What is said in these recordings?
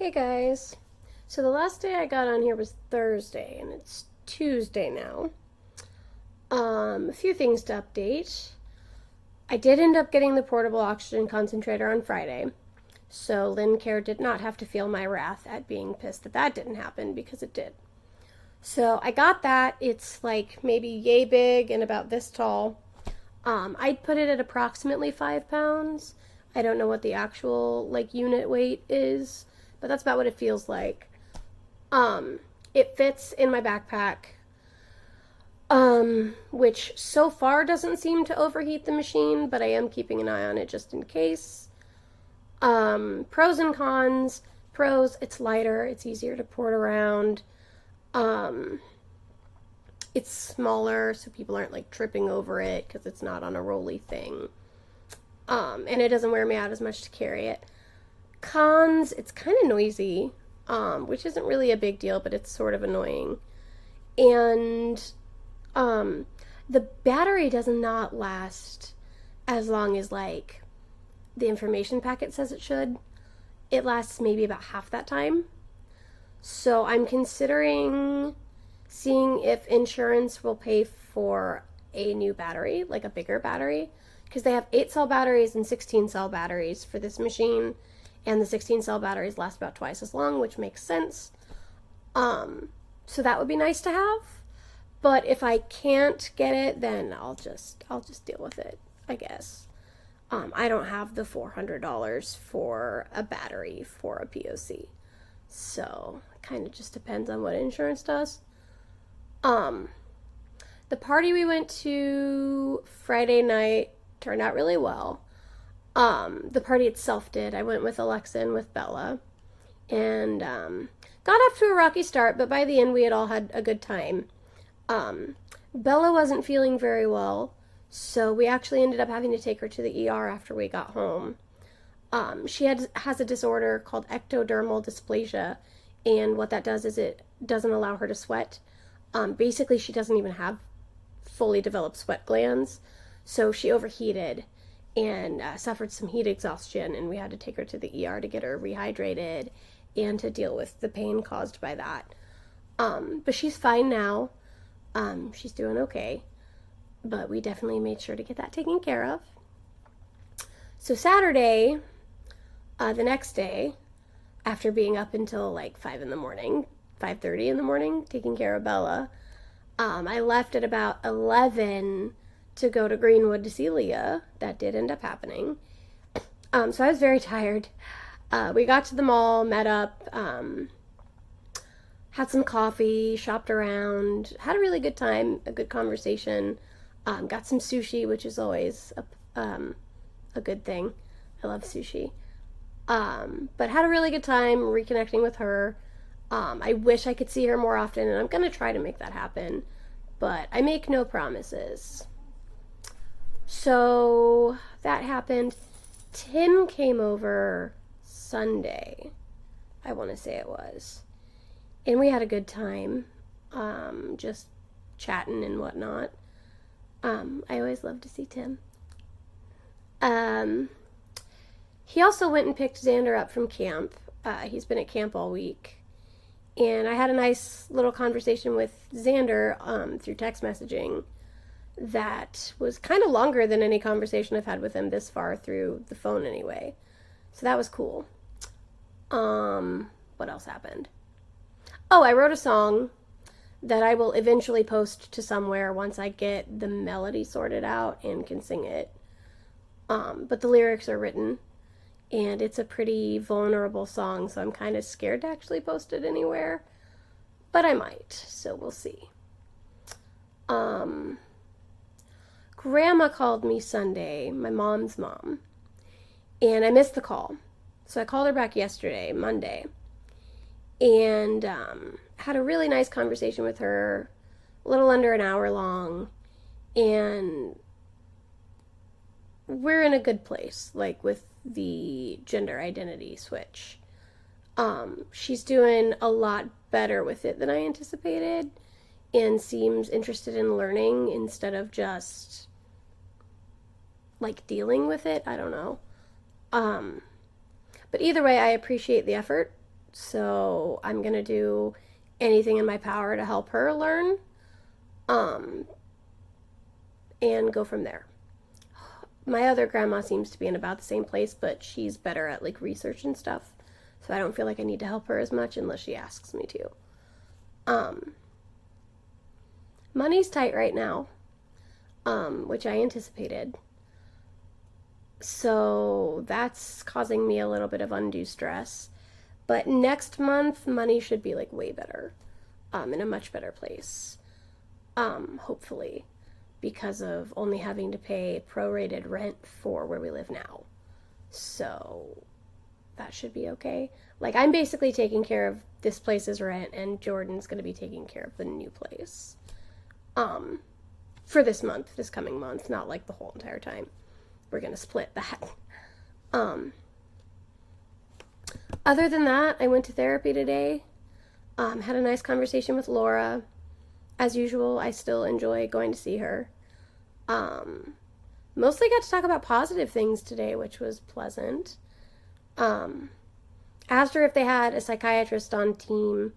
Hey guys. So the last day I got on here was Thursday and it's Tuesday now. A few things to update. I did end up getting the portable oxygen concentrator on Friday. So Lynn Care did not have to feel my wrath at being pissed that that didn't happen because it did. So I got that. It's like maybe yay big and about this tall. I'd put it at approximately 5 pounds. I don't know what the actual unit weight is, but that's about what it feels like. It fits in my backpack, which so far doesn't seem to overheat the machine, but I am keeping an eye on it just in case. Pros and cons. Pros, it's lighter, it's easier to port around. It's smaller, so people aren't tripping over it because it's not on a rolly thing. And it doesn't wear me out as much to carry it. Cons, it's kind of noisy, which isn't really a big deal, but it's sort of annoying. And the battery does not last as long as the information packet says it should. It lasts maybe about half that time. So I'm considering seeing if insurance will pay for a new battery, like a bigger battery, because they have 8-cell batteries and 16-cell batteries for this machine, and the 16-cell batteries last about twice as long, which makes sense. So that would be nice to have. But if I can't get it, then I'll just deal with it, I guess. I don't have the $400 for a battery for a POC. So it kind of just depends on what insurance does. The party we went to Friday night turned out really well. The party itself did. I went with Alexa and with Bella. And got off to a rocky start, but by the end we had all had a good time. Bella wasn't feeling very well, so we actually ended up having to take her to the ER after we got home. She has a disorder called ectodermal dysplasia, and what that does is it doesn't allow her to sweat. Basically, she doesn't even have fully developed sweat glands, so she overheated and suffered some heat exhaustion, and we had to take her to the ER to get her rehydrated and to deal with the pain caused by that. But she's fine now. She's doing okay, but we definitely made sure to get that taken care of. So Saturday, the next day, after being up until 5 in the morning, 5:30 in the morning, taking care of Bella, I left at about 11 to go to Greenwood to see Leah. That did end up happening. So I was very tired. We got to the mall, met up, had some coffee, shopped around, had a really good time, a good conversation, got some sushi, which is always a good thing. I love sushi. But had a really good time reconnecting with her. I wish I could see her more often, and I'm going to try to make that happen, but I make no promises. So that happened. Tim came over Sunday, I want to say it was, and we had a good time, just chatting and whatnot. I always love to see Tim. He also went and picked Xander up from camp. He's been at camp all week. And I had a nice little conversation with Xander through text messaging that was kind of longer than any conversation I've had with him this far through the phone anyway. So that was cool. What else happened? Oh, I wrote a song that I will eventually post to somewhere once I get the melody sorted out and can sing it. But the lyrics are written. And it's a pretty vulnerable song, so I'm kind of scared to actually post it anywhere. But I might, so we'll see. Grandma called me Sunday, my mom's mom, and I missed the call. So I called her back yesterday, Monday, and had a really nice conversation with her, a little under an hour long, and we're in a good place, with the gender identity switch. She's doing a lot better with it than I anticipated and seems interested in learning instead of just dealing with it. I don't know. But either way, I appreciate the effort So I'm going to do anything in my power to help her learn, and go from there. My other grandma seems to be in about the same place, but she's better at like research and stuff. So I don't feel like I need to help her as much unless she asks me to. Money's tight right now, which I anticipated. So that's causing me a little bit of undue stress. But next month, money should be like way better, in a much better place, hopefully, because of only having to pay prorated rent for where we live now. So that should be okay. Like, I'm basically taking care of this place's rent, and Jordan's going to be taking care of the new place. For this month, this coming month, not like the whole entire time. We're going to split that. Other than that, I went to therapy today. Had a nice conversation with Laura. As usual, I still enjoy going to see her. Mostly got to talk about positive things today, which was pleasant. Asked her if they had a psychiatrist on team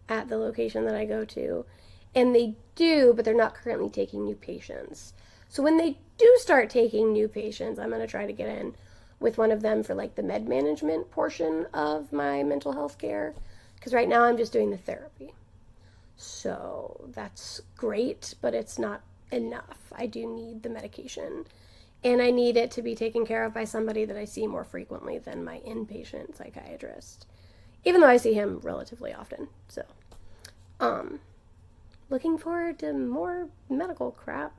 at the location that I go to. And they do, but they're not currently taking new patients. So when they do start taking new patients, I'm going to try to get in with one of them for like the med management portion of my mental health care. Because right now I'm just doing the therapy. So that's great, but it's not enough. I do need the medication. And I need it to be taken care of by somebody that I see more frequently than my inpatient psychiatrist. Even though I see him relatively often. So, looking forward to more medical crap.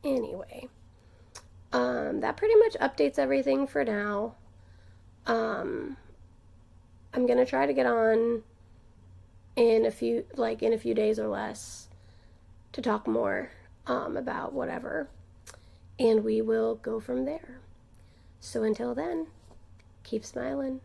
Anyway, that pretty much updates everything for now. I'm gonna try to get on in a few days or less to talk more about whatever, and we will go from there. So until then, keep smiling.